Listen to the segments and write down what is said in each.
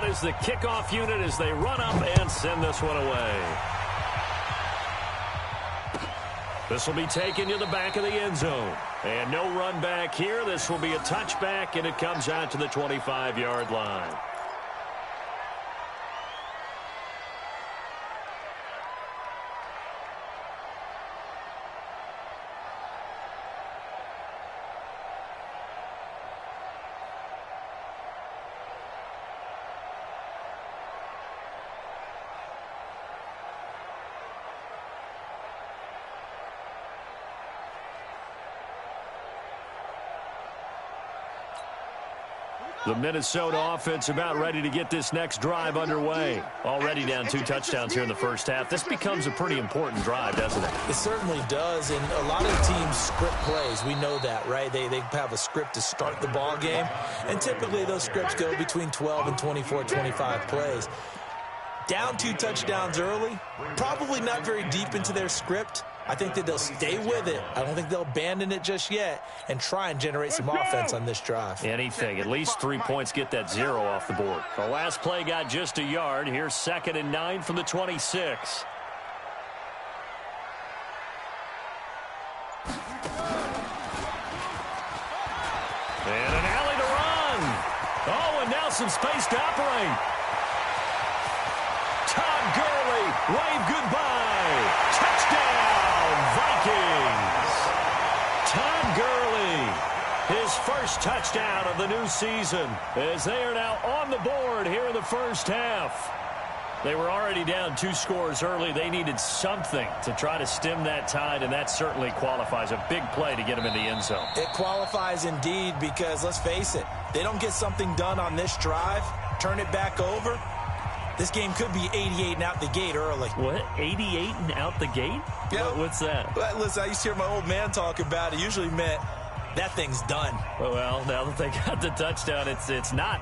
out is the kickoff unit as they run up and send this one away. This will be taken to the back of the end zone. And no run back here. This will be a touchback, and it comes out to the 25-yard line. The Minnesota offense about ready to get this next drive underway. Already down 2 touchdowns here in the first half. This becomes a pretty important drive, doesn't it? It certainly does, and a lot of teams script plays. We know that, right? They have a script to start the ball game, and typically those scripts go between 12 and 24, 25 plays. Down 2 touchdowns early, probably not very deep into their script. I think that they'll stay with it. I don't think they'll abandon it just yet and try and generate some offense on this drive. Anything. At least 3 points, get that 0 off the board. The last play got just a yard. Here's 2nd and 9 from the 26. And an alley to run. Oh, and now some space to operate. Todd Gurley, wave goodbye. Touchdown, Vikings. Todd Gurley, his first touchdown of the new season, as they are now on the board here in the first half. They were already down 2 scores early. They needed something to try to stem that tide, and that certainly qualifies. A big play to get them in the end zone. It qualifies indeed because, let's face it, they don't get something done on this drive, turn it back over, this game could be 88 and out the gate early. What? 88 and out the gate? Yeah. What's that? But listen, I used to hear my old man talk about it. Usually meant that thing's done. Well, now that they got the touchdown, it's not.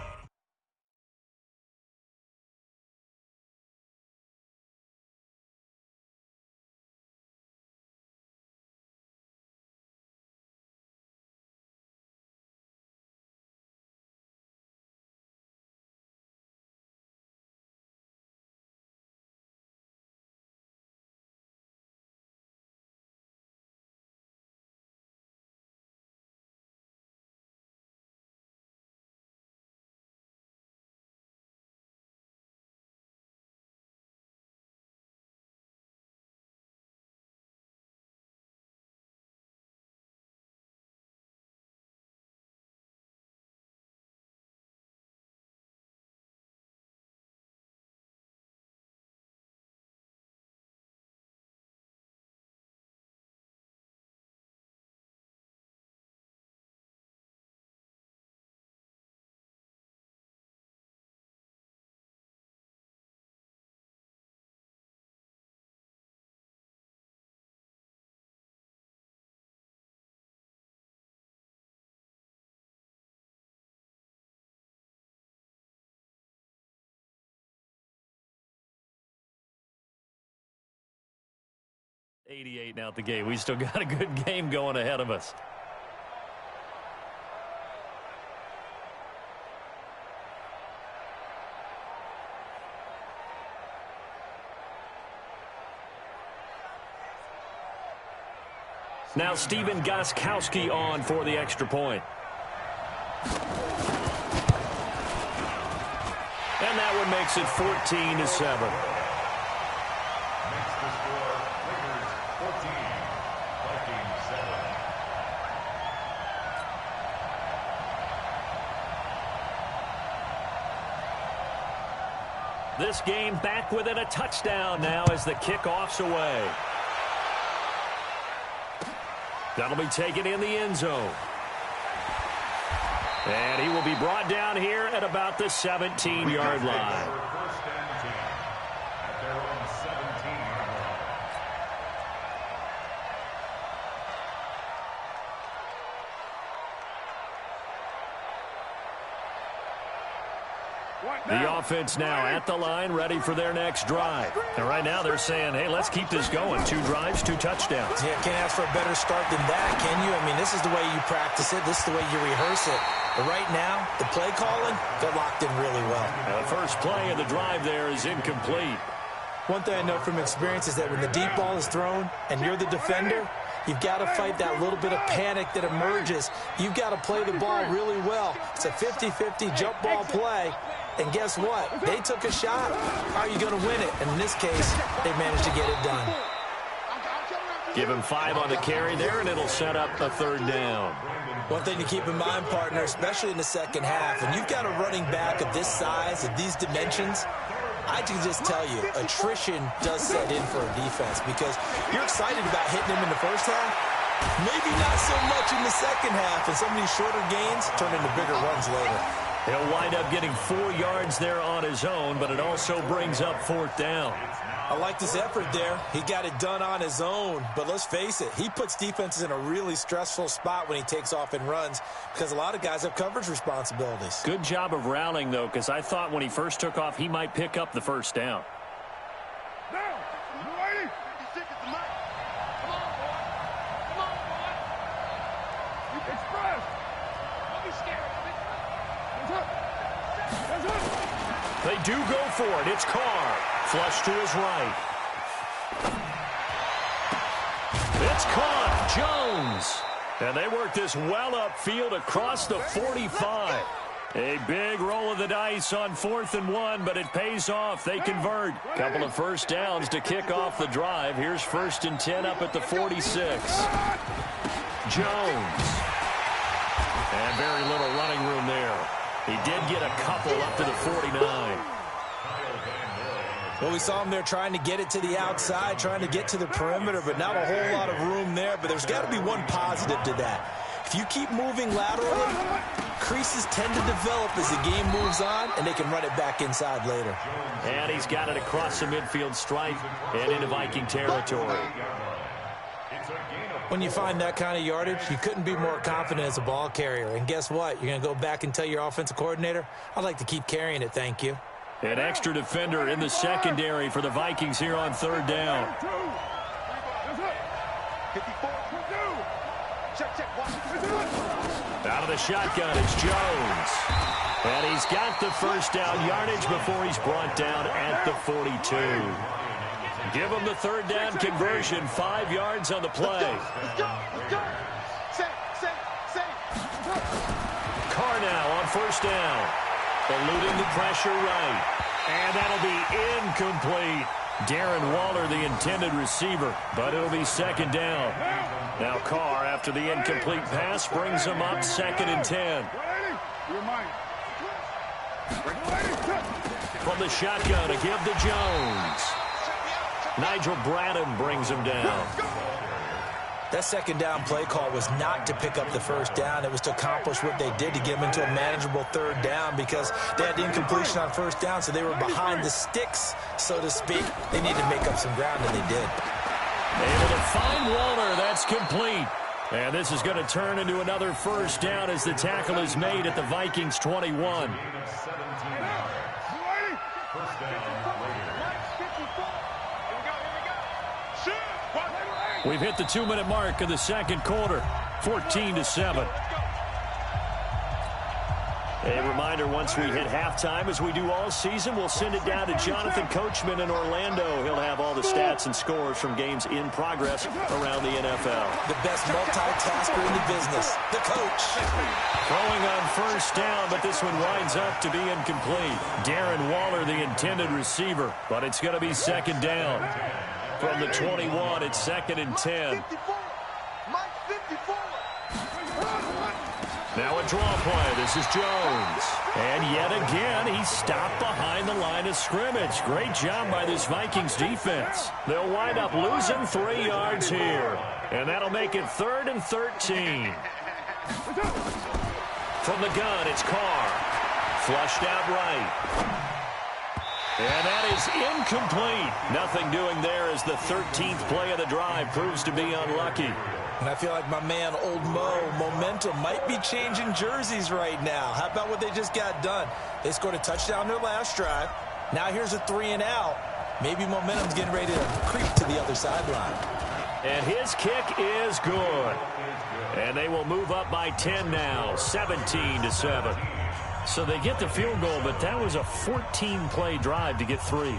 .88 and out the gate. We still got a good game going ahead of us. Now Stephen Gostkowski on for the extra point. And that one makes it 14-7. This game back within a touchdown now as the kickoff's away. That'll be taken in the end zone. And he will be brought down here at about the 17-yard line. The offense now at the line, ready for their next drive. And right now they're saying, hey, let's keep this going. 2 drives, 2 touchdowns. Yeah, can't ask for a better start than that, can you? I mean, this is the way you practice it. This is the way you rehearse it. But right now, the play calling, they're locked in really well. The first play of the drive there is incomplete. One thing I know from experience is that when the deep ball is thrown and you're the defender, you've got to fight that little bit of panic that emerges. You've got to play the ball really well. It's a 50-50 jump ball play. And guess what? They took a shot. How are you going to win it? And in this case, they managed to get it done. Give him 5 on the carry there, and it'll set up a third down. One thing to keep in mind, partner, especially in the second half, when you've got a running back of this size, of these dimensions, I can just tell you, attrition does set in for a defense because you're excited about hitting him in the first half. Maybe not so much in the second half, and some of these shorter gains turn into bigger runs later. He'll wind up getting 4 yards there on his own, but it also brings up 4th down. I like this effort there. He got it done on his own, but let's face it, he puts defenses in a really stressful spot when he takes off and runs because a lot of guys have coverage responsibilities. Good job of rallying, though, because I thought when he first took off, he might pick up the first down. Now, you ready? Come on, boy. Come on, boy. You express. Don't be scared. They do go for it. It's Carr. Flush to his right. It's caught. Jones. And they work this well upfield across the 45. A big roll of the dice on 4th and 1, but it pays off. They convert. Couple of first downs to kick off the drive. Here's 1st and 10 up at the 46. Jones. And very little running room there. He did get a couple up to the 49. Well, we saw him there trying to get it to the outside, trying to get to the perimeter, but not a whole lot of room there. But there's got to be one positive to that. If you keep moving laterally, creases tend to develop as the game moves on, and they can run it back inside later. And he's got it across the midfield stripe and into Viking territory. When you find that kind of yardage, you couldn't be more confident as a ball carrier. And guess what? You're going to go back and tell your offensive coordinator, I'd like to keep carrying it, thank you. An extra defender in the secondary for the Vikings here on 3rd down. Out of the shotgun is Jones. And he's got the first down yardage before he's brought down at the 42. Give him the 3rd down conversion, 5 yards on the play. Carr now on 1st down. Eluding the pressure right. And that'll be incomplete. Darren Waller, the intended receiver, but it'll be 2nd down. Now Carr, after the incomplete pass, brings him up 2nd and 10. From the shotgun, a give to Jones. Nigel Bradham brings him down. That 2nd down play call was not to pick up the 1st down. It was to accomplish what they did to get them into a manageable 3rd down because they had the incompletion on 1st down, so they were behind the sticks, so to speak. They needed to make up some ground, and they did. Able to find Waller. That's complete. And this is going to turn into another 1st down as the tackle is made at the Vikings 21. We've hit the 2-minute mark of the 2nd quarter, 14-7. A reminder, once we hit halftime, as we do all season, we'll send it down to Jonathan Coachman in Orlando. He'll have all the stats and scores from games in progress around the NFL. The best multitasker in the business, the coach. Throwing on 1st down, but this one winds up to be incomplete. Darren Waller, the intended receiver, but it's going to be 2nd down. From the 21, it's 2nd and 10. Now a draw play. This is Jones. And yet again, he's stopped behind the line of scrimmage. Great job by this Vikings defense. They'll wind up losing 3 yards here. And that'll make it 3rd and 13. From the gun, it's Carr. Flushed out right. And that is incomplete. Nothing doing there as the 13th play of the drive proves to be unlucky. And I feel like my man, Old Mo, momentum might be changing jerseys right now. How about what they just got done? They scored a touchdown their last drive. Now here's a 3 and out. Maybe momentum's getting ready to creep to the other sideline. And his kick is good. And they will move up by 10 now, 17-7. So they get the field goal, but that was a 14-play drive to get 3. You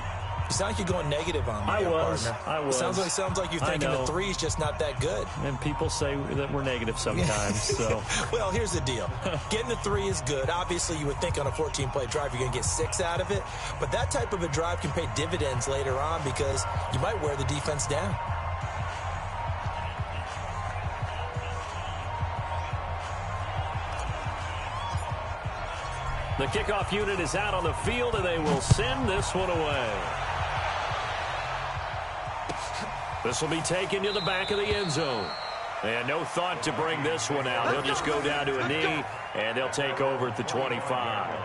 sound like you're going negative on me. I was. Sounds like you're thinking the 3's just not that good. And people say that we're negative sometimes. So, well, here's the deal. Getting the 3 is good. Obviously, you would think on a 14-play drive you're going to get 6 out of it. But that type of a drive can pay dividends later on because you might wear the defense down. The kickoff unit is out on the field, and they will send this one away. This will be taken to the back of the end zone. And no thought to bring this one out. He'll just go down to a knee, and they'll take over at the 25.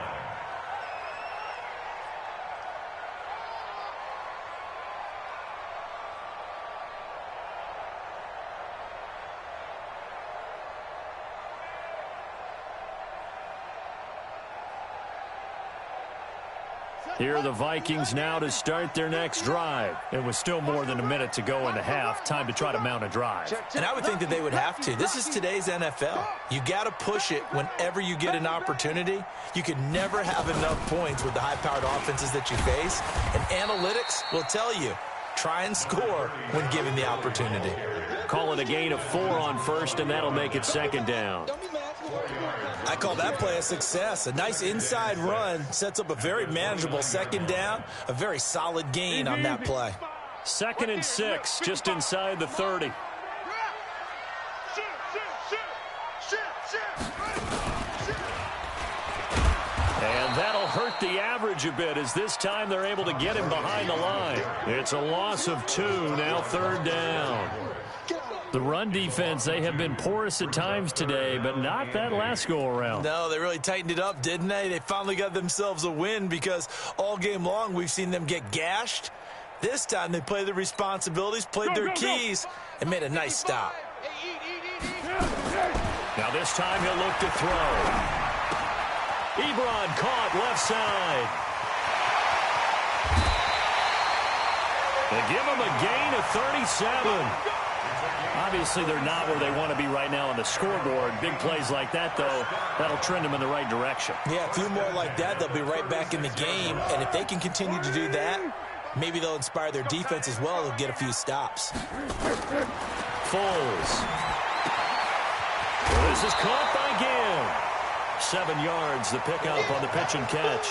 Here are the Vikings now to start their next drive. It was still more than a minute to go in the half. Time to try to mount a drive. And I would think that they would have to. This is today's NFL. You got to push it whenever you get an opportunity. You can never have enough points with the high-powered offenses that you face. And analytics will tell you, try and score when given the opportunity. Call it a gain of 4 on first, and that'll make it second down. I call that play a success. A nice inside run sets up a very manageable second down, a very solid gain on that play. 2nd and 6, just inside the 30. And that'll hurt the average a bit as this time they're able to get him behind the line. It's a loss of 2, now 3rd down. The run defense, they have been porous at times today, but not that last go-around. No, they really tightened it up, didn't they? They finally got themselves a win because all game long we've seen them get gashed. This time they played their responsibilities, played their keys, and made a nice stop. Now this time he'll look to throw. Ebron caught left side. They give him a gain of 37. Obviously, they're not where they want to be right now on the scoreboard. Big plays like that, though, that'll trend them in the right direction. Yeah, a few more like that, they'll be right back in the game. And if they can continue to do that, maybe they'll inspire their defense as well. They'll get a few stops. Foles. This is caught by Gill. 7 yards, the pickup on the pitch and catch.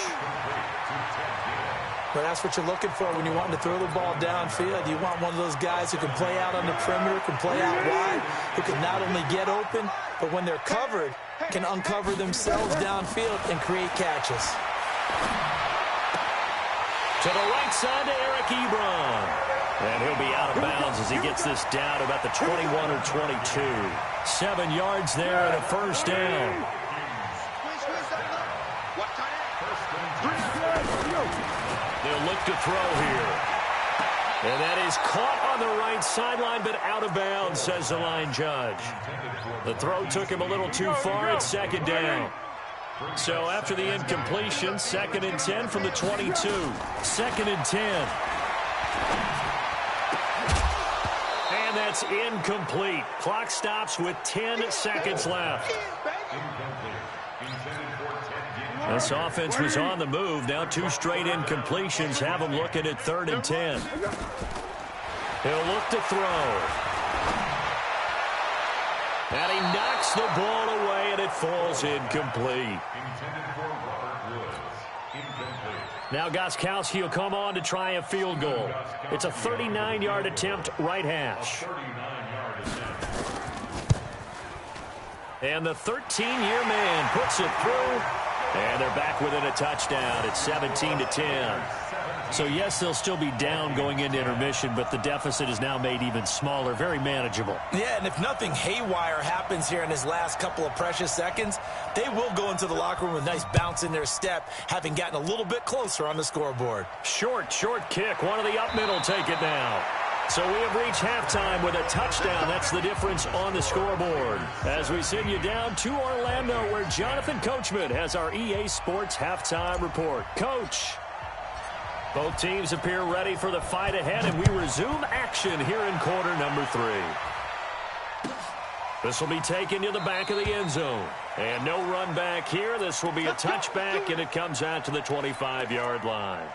But that's what you're looking for when you're wanting to throw the ball downfield. You want one of those guys who can play out on the perimeter, can play out wide, who can not only get open, but when they're covered, can uncover themselves downfield and create catches. To the right side to Eric Ebron. And he'll be out of bounds as he gets this down to about the 21 or 22. 7 yards there and a first down. They'll look to throw here. And that is caught on the right sideline, but out of bounds, says the line judge. The throw took him a little too far. It's second down. So after the incompletion, 2nd and 10 from the 22. 2nd and 10. And that's incomplete. Clock stops with 10 seconds left. This offense was on the move. Now 2 straight incompletions have them looking at 3rd and 10. He'll look to throw. And he knocks the ball away, and it falls incomplete. Now Gostkowski will come on to try a field goal. It's a 39-yard attempt, right hash. And the 13-year man puts it through. And they're back within a touchdown. It's 17-10. So, yes, they'll still be down going into intermission, but the deficit is now made even smaller, very manageable. Yeah, and if nothing haywire happens here in his last couple of precious seconds, they will go into the locker room with a nice bounce in their step, having gotten a little bit closer on the scoreboard. Short kick. One of the up men will take it now. So we have reached halftime with a touchdown. That's the difference on the scoreboard. As we send you down to Orlando, where Jonathan Coachman has our EA Sports Halftime Report. Coach. Both teams appear ready for the fight ahead, and we resume action here in quarter number 3. This will be taken to the back of the end zone. And no run back here. This will be a touchback, and it comes out to the 25-yard line.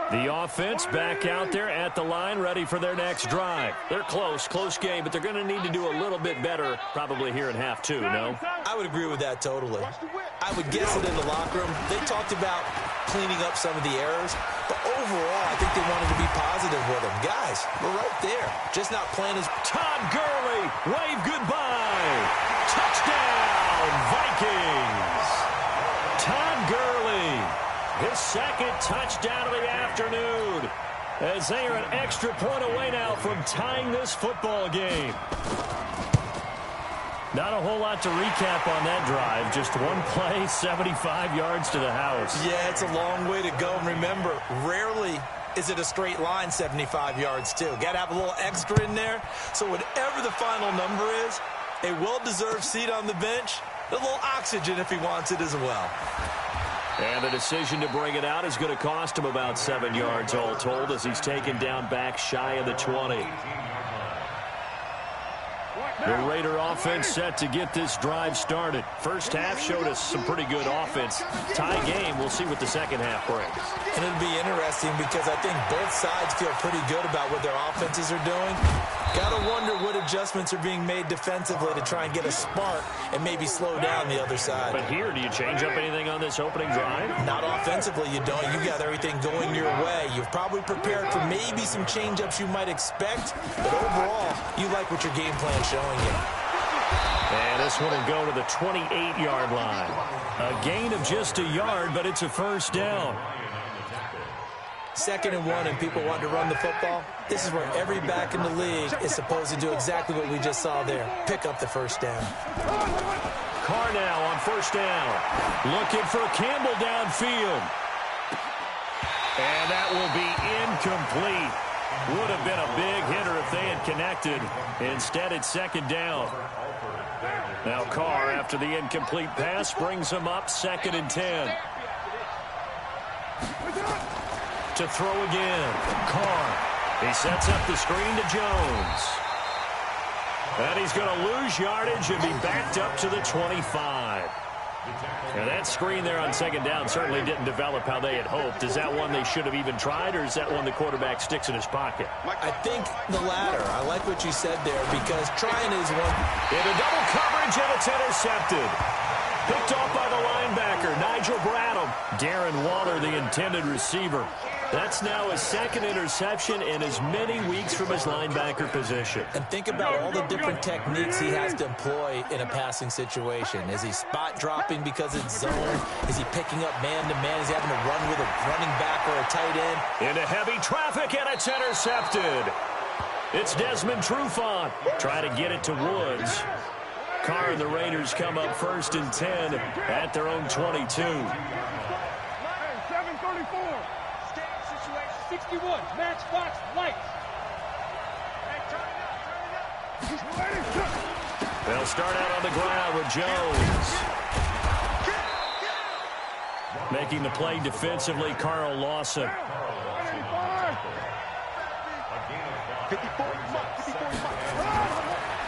The offense back out there at the line, ready for their next drive. They're close game, but they're going to need to do a little bit better probably here in half 2, no? I would agree with that totally. I would guess that in the locker room, they talked about cleaning up some of the errors, but overall, I think they wanted to be positive with them. Guys, we're right there. Just not playing as... Todd Gurley, wave goodbye. Touchdown, Vikings. Todd Gurley, his second touchdown of the afternoon, as they are an extra point away now from tying this football game. Not a whole lot to recap on that drive. Just one play, 75 yards to the house. Yeah, it's a long way to go. And remember, rarely is it a straight line 75 yards, too. Got to have a little extra in there. So whatever the final number is, a well-deserved seat on the bench, a little oxygen if he wants it as well. And the decision to bring it out is going to cost him about 7 yards all told, as he's taken down back shy of the 20. The Raider offense set to get this drive started. First half showed us some pretty good offense. Tie game, we'll see what the second half brings. And it'll be interesting because I think both sides feel pretty good about what their offenses are doing. Got to wonder what adjustments are being made defensively to try and get a spark and maybe slow down the other side. But here, do you change up anything on this opening drive? Not offensively, you don't. You got everything going your way. You've probably prepared for maybe some change-ups you might expect, but overall, you like what your game plan's showing you. And this one will go to the 28-yard line. A gain of just a yard, but it's a first down. 2nd and 1, and people want to run the football. This is where every back in the league is supposed to do exactly what we just saw there. Pick up the first down. Carr now on first down. Looking for Campbell downfield. And that will be incomplete. Would have been a big hitter if they had connected. Instead, it's 2nd down. Now Carr, after the incomplete pass, brings him up 2nd and 10. To throw again. Carr. He sets up the screen to Jones. And he's going to lose yardage and be backed up to the 25. And that screen there on 2nd down certainly didn't develop how they had hoped. Is that one they should have even tried, or is that one the quarterback sticks in his pocket? I think the latter. I like what you said there, because trying is one. Into double coverage, and it's intercepted. Picked off by the linebacker, Nigel Bradham. Darren Waller, the intended receiver. That's now his 2nd interception in as many weeks from his linebacker position. And think about all the different techniques he has to employ in a passing situation. Is he spot dropping because it's zone? Is he picking up man-to-man? Is he having to run with a running back or a tight end? Into heavy traffic, and it's intercepted. It's Desmond Trufant. Try to get it to Woods. Carr and the Raiders come up 1st and 10 at their own 22. 7:34. 61. Matchbox lights. They'll start out on the ground with Jones. Making the play defensively, Carl Lawson.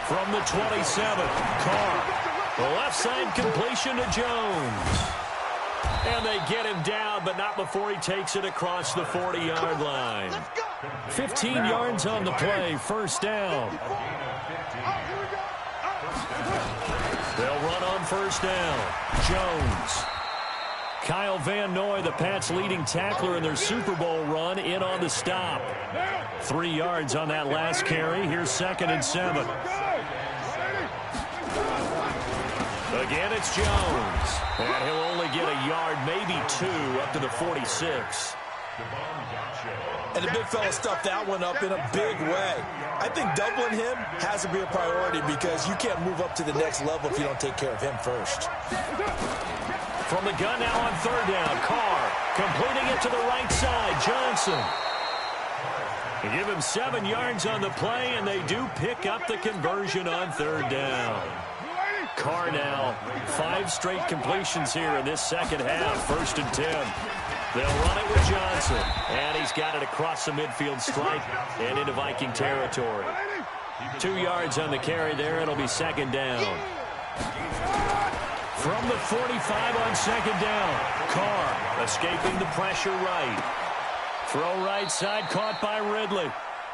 From the 27, Carr. The left side completion to Jones. And they get him down, but not before he takes it across the 40-yard line. 15 yards on the play, 1st down. They'll run on 1st down. Jones. Kyle Van Noy, the Pats' leading tackler in their Super Bowl run, in on the stop. 3 yards on that last carry. Here's 2nd and 7. Again, it's Jones. And he'll only get a yard, maybe 2, up to the 46. And the big fella stuffed that one up in a big way. I think doubling him has to be a priority, because you can't move up to the next level if you don't take care of him first. From the gun now on 3rd down, Carr completing it to the right side, Johnson. They give him 7 yards on the play, and they do pick up the conversion on 3rd down. Carr now, 5 straight completions here in this second half. 1st and 10. They'll run it with Johnson. And he's got it across the midfield stripe and into Viking territory. 2 yards on the carry there. It'll be 2nd down. From the 45 on 2nd down. Carr escaping the pressure right. Throw right side, caught by Ridley.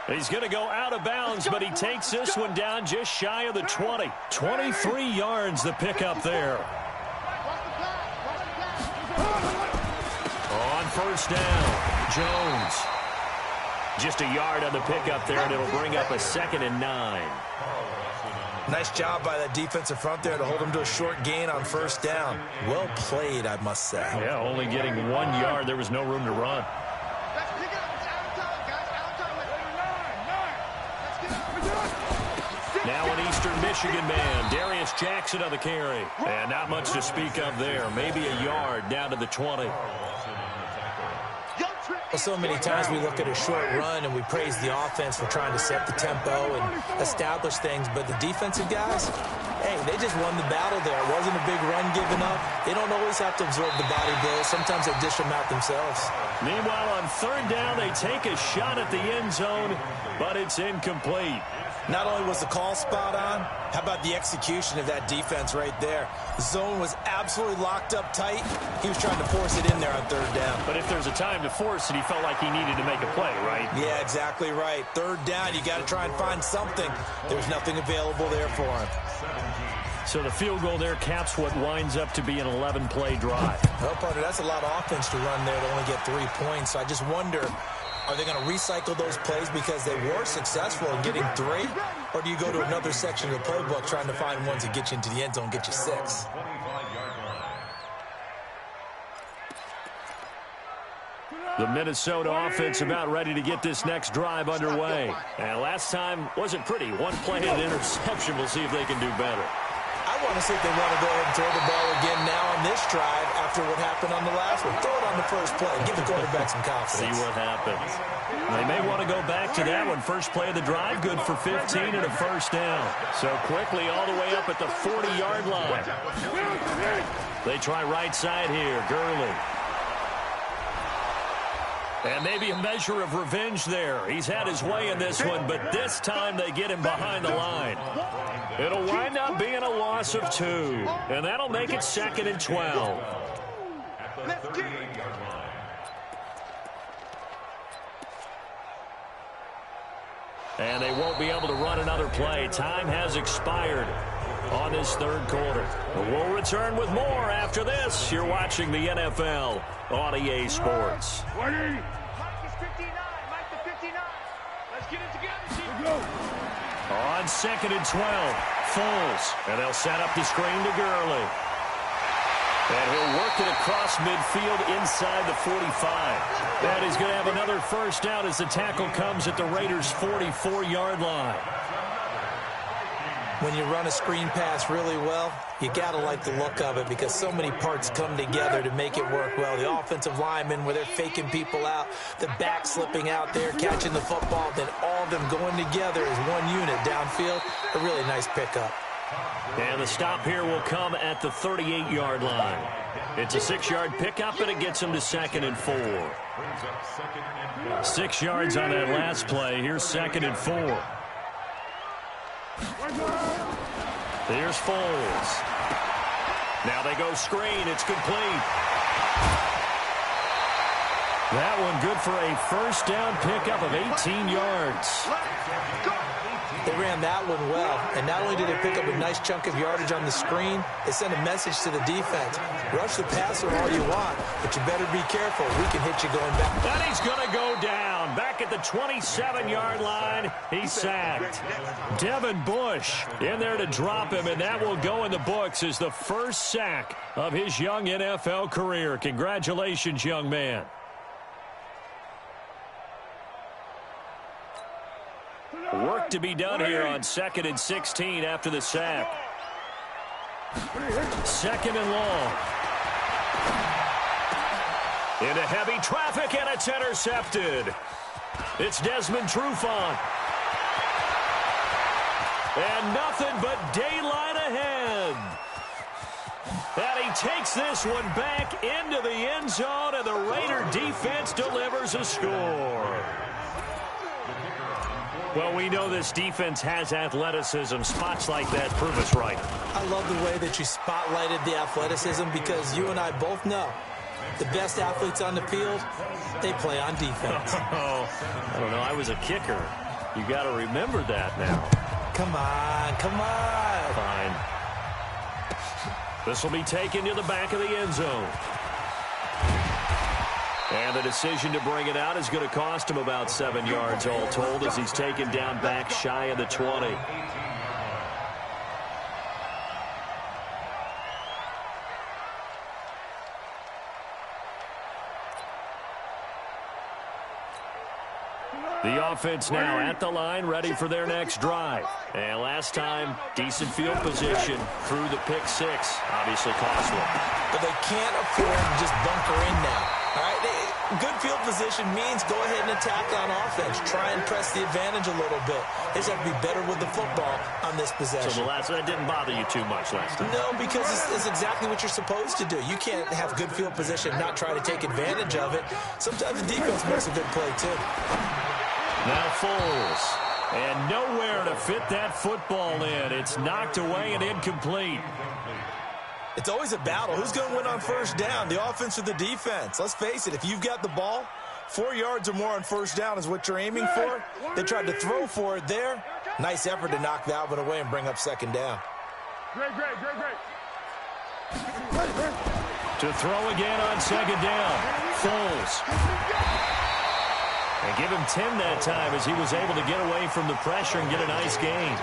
He's going to go out of bounds, but he takes this one down just shy of the 20. 23 yards the pickup there. On 1st down, Jones. Just a yard on the pickup there, and it'll bring up a 2nd and 9. Nice job by that defensive front there to hold him to a short gain on 1st down. Well played, I must say. Yeah, only getting 1 yard. There was no room to run. Now an Eastern Michigan man, Darius Jackson on the carry. And not much to speak of there. Maybe a yard down to the 20. Well, so many times we look at a short run and we praise the offense for trying to set the tempo and establish things. But the defensive guys, hey, they just won the battle there. It wasn't a big run given up. They don't always have to absorb the body blows. Sometimes they dish them out themselves. Meanwhile, on 3rd down, they take a shot at the end zone, but it's incomplete. Not only was the call spot on, how about the execution of that defense right there? The zone was absolutely locked up tight. He was trying to force it in there on 3rd down. But if there's a time to force it, he felt like he needed to make a play, right? Yeah, exactly right. 3rd down, you got to try and find something. There's nothing available there for him. So the field goal there caps what winds up to be an 11-play drive. Well, partner, that's a lot of offense to run there to only get 3 points. So I just wonder, are they going to recycle those plays because they were successful in getting 3? Or do you go to another section of the playbook trying to find ones that get you into the end zone, get you 6? The Minnesota offense about ready to get this next drive underway. And last time wasn't pretty. 1 play and interception. We'll see if they can do better. I want to see if they want to go ahead and throw the ball again now on this drive after what happened on the last one. Throw it on the first play. Give the quarterback some confidence. See what happens. They may want to go back to that one. First play of the drive, good for 15 and a 1st down. So quickly all the way up at the 40-yard line. They try right side here. Gurley. And maybe a measure of revenge there. He's had his way in this one, but this time they get him behind the line. It'll wind up being a loss of 2, and that'll make it 2nd and 12. And they won't be able to run another play. Time has expired on this 3rd quarter. We'll return with more after this. You're watching the NFL on EA Sports. Mike is 59. Mike the 59. Let's get it together, team. On 2nd and 12, Foles. And they'll set up the screen to Gurley. And he'll work it across midfield inside the 45. And he's going to have another 1st down as the tackle comes at the Raiders' 44-yard line. When you run a screen pass really well, you got to like the look of it because so many parts come together to make it work well. The offensive linemen, where they're faking people out, the back slipping out there, catching the football, then all of them going together as one unit downfield. A really nice pickup. And the stop here will come at the 38-yard line. It's a 6-yard pickup, and it gets him to 2nd and 4. 6 yards on that last play. Here's 2nd and 4. Here's Foles. Now they go screen. It's complete. That one good for a 1st down pickup of 18 yards. They ran that one well, and not only did they pick up a nice chunk of yardage on the screen, they sent a message to the defense. Rush the passer all you want, but you better be careful. We can hit you going back. And he's going to go down. Back at the 27-yard line, he's sacked. Devin Bush in there to drop him, and that will go in the books as the first sack of his young NFL career. Congratulations, young man. Work to be done here on 2nd and 16 after the sack. 2nd and long. Into heavy traffic, and it's intercepted. It's Desmond Trufant. And nothing but daylight ahead. takes this one back into the end zone, and the Raider defense delivers a score. Well, we know this defense has athleticism. Spots like that prove us right. I love the way that you spotlighted the athleticism because you and I both know the best athletes on the field, they play on defense. Oh, I don't know. I was a kicker. You got to remember that now. Come on, come on. Fine. This will be taken to the back of the end zone. And the decision to bring it out is going to cost him about 7 yards all told as he's taken down back shy of the 20. The offense now at the line, ready for their next drive. And last time, decent field position through the pick six. Obviously costly. But they can't afford to just bunker in now. All right, good field position means go ahead and attack on offense. Try and press the advantage a little bit. They just have to be better with the football on this possession. So that didn't bother you too much last time? No, because it's exactly what you're supposed to do. You can't have good field position and not try to take advantage of it. Sometimes the defense makes a good play, too. Now Foles. And nowhere to fit that football in. It's knocked away and incomplete. It's always a battle. Who's going to win on first down, the offense or the defense? Let's face it, if you've got the ball, 4 yards or more on first down is what you're aiming for. They tried to throw for it there. Nice effort to knock that one away and bring up second down. Great. To throw again on second down. Foles. And give him 10 that time as he was able to get away from the pressure and get a nice gain.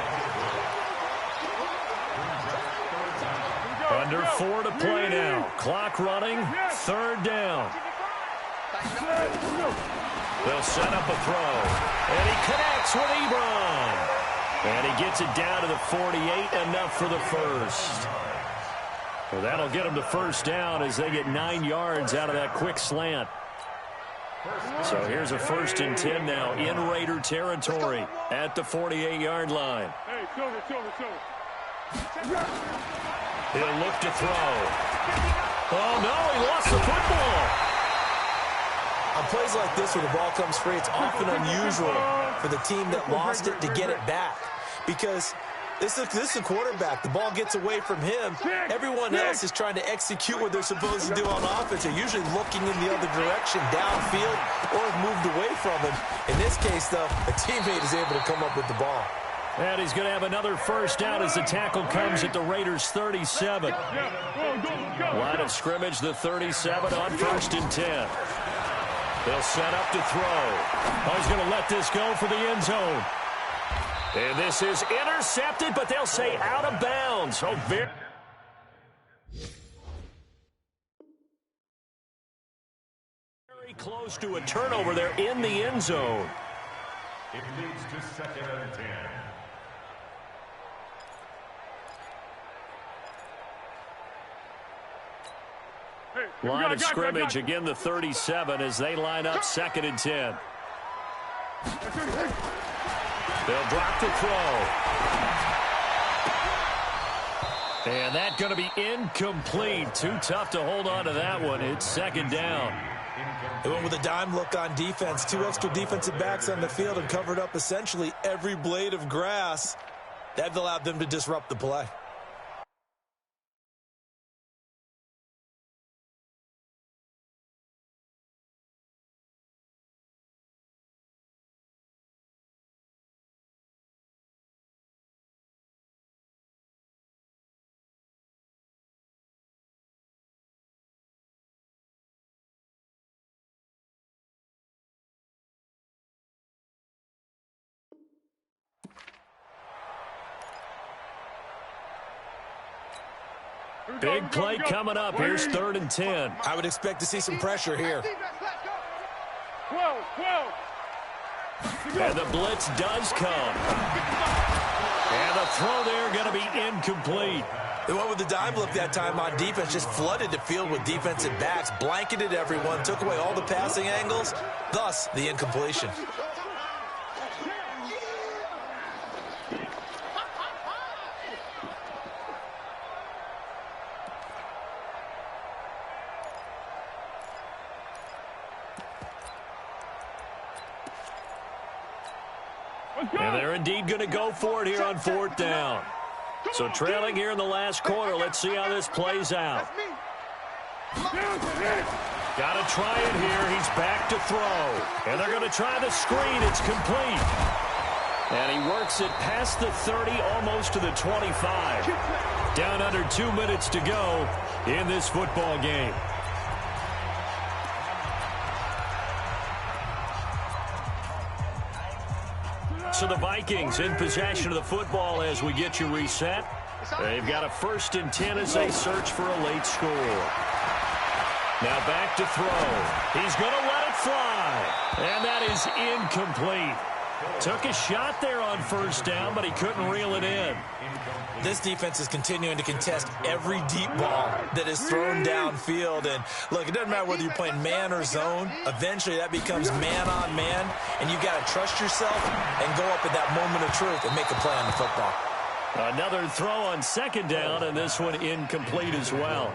Under 4 to play now. Clock running. Third down. They'll set up a throw. And he connects with Ebron. And he gets it down to the 48. Enough for the first. Well, that'll get him to first down as they get 9 yards out of that quick slant. So here's a 1st and 10 now in Raider territory at the 48-yard line. He'll look to throw. Oh, no, he lost the football. On plays like this where the ball comes free, it's often unusual for the team that lost it to get it back. Because this is a quarterback. The ball gets away from him. Everyone else is trying to execute what they're supposed to do on offense. They're usually looking in the other direction, downfield, or have moved away from him. In this case, though, a teammate is able to come up with the ball. And he's going to have another first down as the tackle comes at the Raiders' 37. Line of scrimmage, the 37 on 1st and 10. They'll set up to throw. Oh, he's going to let this go for the end zone. And this is intercepted, but they'll say out of bounds. Oh, very close to a turnover there in the end zone. It leads to 2nd and 10. Line of scrimmage, again the 37 as they line up 2nd and 10. They'll drop to throw. And that's going to be incomplete. Too tough to hold on to that one. It's 2nd down. They went with a dime look on defense. 2 extra defensive backs on the field and covered up essentially every blade of grass. That allowed them to disrupt the play. Big play coming up. Here's 3rd and 10. I would expect to see some pressure here. 12. And the blitz does come. And the throw there going to be incomplete. They went with the dime look that time on defense, just flooded the field with defensive backs, blanketed everyone, took away all the passing angles, thus the incompletion. And they're indeed going to go for it here on 4th down. So trailing here in the last quarter. Let's see how this plays out. Got to try it here. He's back to throw. And they're going to try the screen. It's complete. And he works it past the 30, almost to the 25. Down under 2 minutes to go in this football game. So the Vikings in possession of the football as we get you reset. They've got a 1st and 10 as they search for a late score. Now back to throw. He's going to let it fly. And that is incomplete. Took a shot there on 1st down, but he couldn't reel it in. This defense is continuing to contest every deep ball that is thrown downfield. And, look, it doesn't matter whether you're playing man or zone. Eventually that becomes man on man, and you've got to trust yourself and go up at that moment of truth and make a play on the football. Another throw on 2nd down, and this one incomplete as well.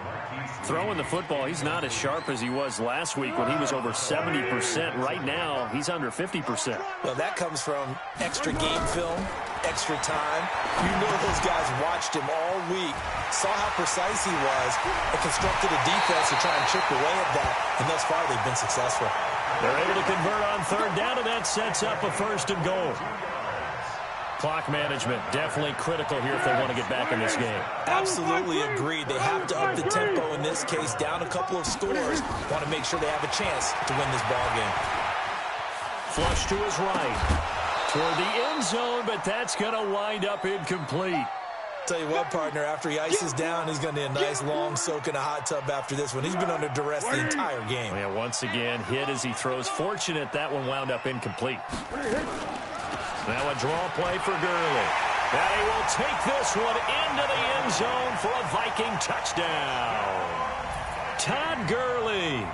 Throwing the football, he's not as sharp as he was last week when he was over 70%. Right now, he's under 50%. Well, that comes from extra game film, extra time. You know those guys watched him all week, saw how precise he was, and constructed a defense to try and chip away at that, and thus far they've been successful. They're able to convert on 3rd down, and that sets up a 1st and goal. Clock management definitely critical here if they want to get back in this game. Absolutely agreed. They have to up the tempo in this case, down a couple of scores. Want to make sure they have a chance to win this ball game. Flush to his right. Toward the end zone, but that's going to wind up incomplete. Tell you what, partner, after he ices down, he's going to need a nice long soak in a hot tub after this one. He's been under duress the entire game. Yeah, once again, hit as he throws. Fortunate that one wound up incomplete. Now a draw play for Gurley. And he will take this one into the end zone for a Viking touchdown. Todd Gurley,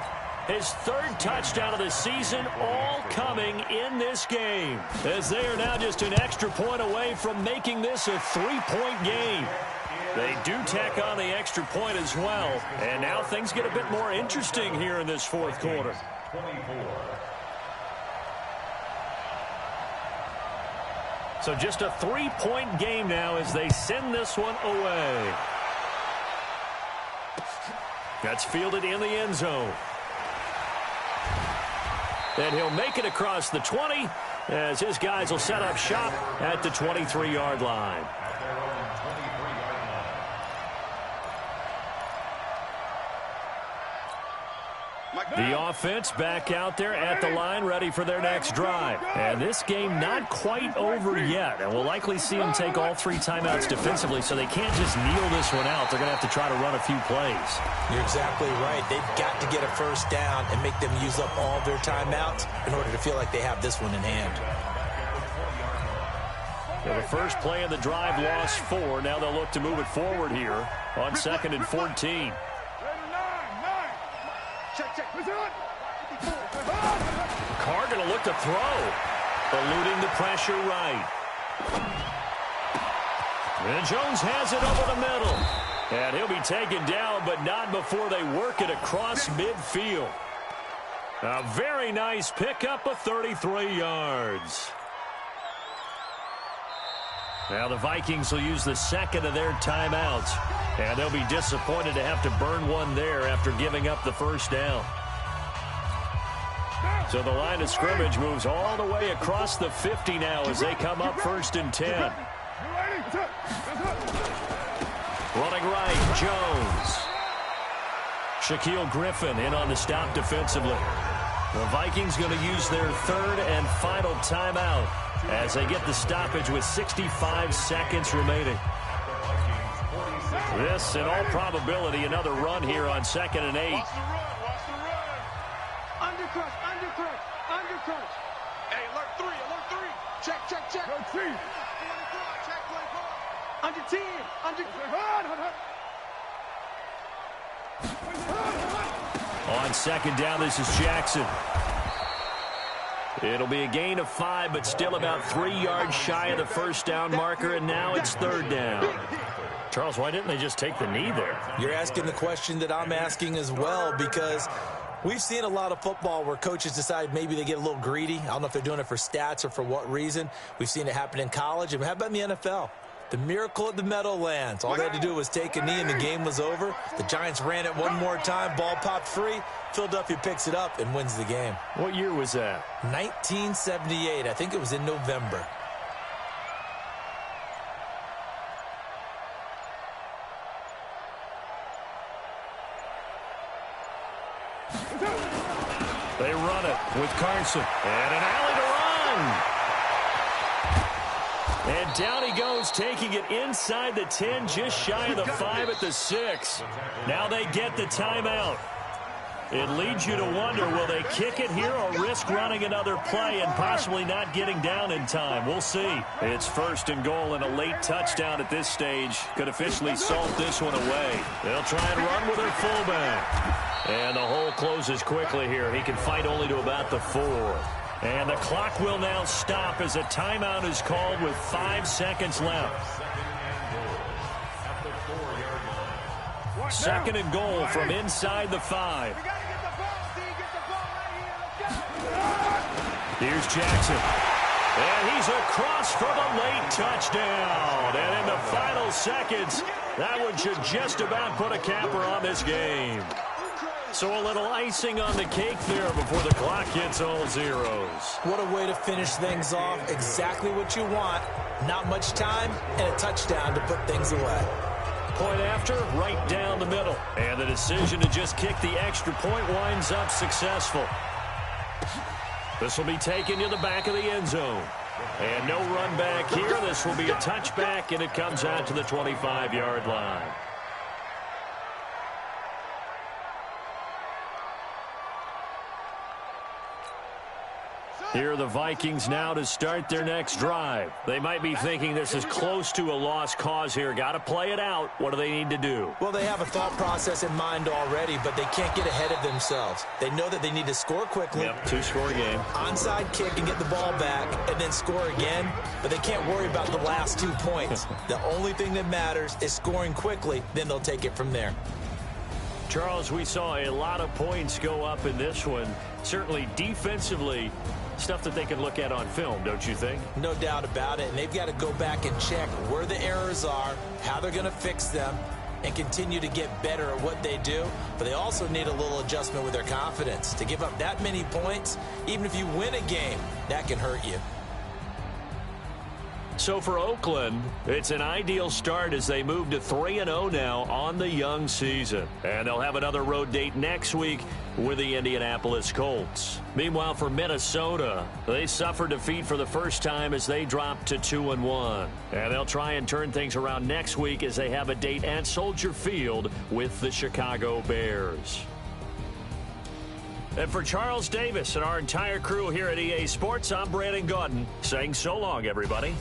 his 3rd touchdown of the season, all coming in this game, as they are now just an extra point away from making this a 3-point game. They do tack on the extra point as well, and now things get a bit more interesting here in this 4th quarter. So just a 3-point game now as they send this one away. That's fielded in the end zone. And he'll make it across the 20 as his guys will set up shop at the 23-yard line. The offense back out there at the line, ready for their next drive. And this game not quite over yet. And we'll likely see them take all 3 timeouts defensively, so they can't just kneel this one out. They're going to have to try to run a few plays. You're exactly right. They've got to get a 1st down and make them use up all their timeouts in order to feel like they have this one in hand. So the first play of the drive lost 4. Now they'll look to move it forward here on 2nd and 14. Carr going to look to throw. Eluding the pressure right. And Jones has it over the middle. And he'll be taken down, but not before they work it across midfield. A very nice pickup of 33 yards. Now the Vikings will use the 2nd of their timeouts. And they'll be disappointed to have to burn one there after giving up the 1st down. So the line of scrimmage moves all the way across the 50 now as they come up 1st and 10. Running right, Jones. Shaquille Griffin in on the stop defensively. The Vikings going to use their 3rd and final timeout as they get the stoppage with 65 seconds remaining. This, in all probability, another run here on 2nd and 8. Watch the run. Undercrush. Hey, alert 3. Check. Check, play ball. Under 10. On 2nd down, this is Jackson. It'll be a gain of 5, but still about 3 yards shy of the 1st down marker, and now it's 3rd down. Charles, why didn't they just take the knee there? You're asking the question that I'm asking as well, because We've seen a lot of football where coaches decide maybe they get a little greedy. I don't know if they're doing it for stats or for what reason. We've seen it happen in college. And how about in the NFL? The miracle at the Meadowlands. All they had to do was take a knee and the game was over. The Giants ran it one more time. Ball popped free. Philadelphia picks it up and wins the game. What year was that? 1978. I think it was in November. They run it with Carson. And an alley to run. And down he goes, taking it inside the 10, just shy of the 5 at the 6. Now they get the timeout. It leads you to wonder, will they kick it here or risk running another play and possibly not getting down in time? We'll see. It's 1st and goal, and a late touchdown at this stage could officially salt this one away. They'll try and run with their fullback. And the hole closes quickly here. He can fight only to about the 4. And the clock will now stop as a timeout is called with 5 seconds left. 2nd and goal from inside the 5. Here's Jackson. And he's across for the late touchdown. And in the final seconds, that one should just about put a capper on this game. So a little icing on the cake there before the clock hits all zeros. What a way to finish things off. Exactly what you want. Not much time and a touchdown to put things away. Point after, right down the middle. And the decision to just kick the extra point winds up successful. This will be taken to the back of the end zone. And no run back here. This will be a touchback, and it comes out to the 25-yard line. Here are the Vikings now to start their next drive. They might be thinking this is close to a lost cause here. Got to play it out. What do they need to do? Well, they have a thought process in mind already, but they can't get ahead of themselves. They know that they need to score quickly. Yep, 2-score game. Onside kick and get the ball back and then score again, but they can't worry about the last 2 points. The only thing that matters is scoring quickly, then they'll take it from there. Charles, we saw a lot of points go up in this one. Certainly defensively, stuff that they can look at on film, don't you think? No doubt about it, and they've got to go back and check where the errors are, how they're going to fix them, and continue to get better at what they do. But they also need a little adjustment with their confidence. To give up that many points, even if you win a game, that can hurt you. So for Oakland, it's an ideal start as they move to 3-0 now on the young season. And they'll have another road date next week with the Indianapolis Colts. Meanwhile, for Minnesota, they suffered defeat for the first time as they dropped to 2-1. And they'll try and turn things around next week as they have a date at Soldier Field with the Chicago Bears. And for Charles Davis and our entire crew here at EA Sports, I'm Brandon Gaudin saying so long, everybody.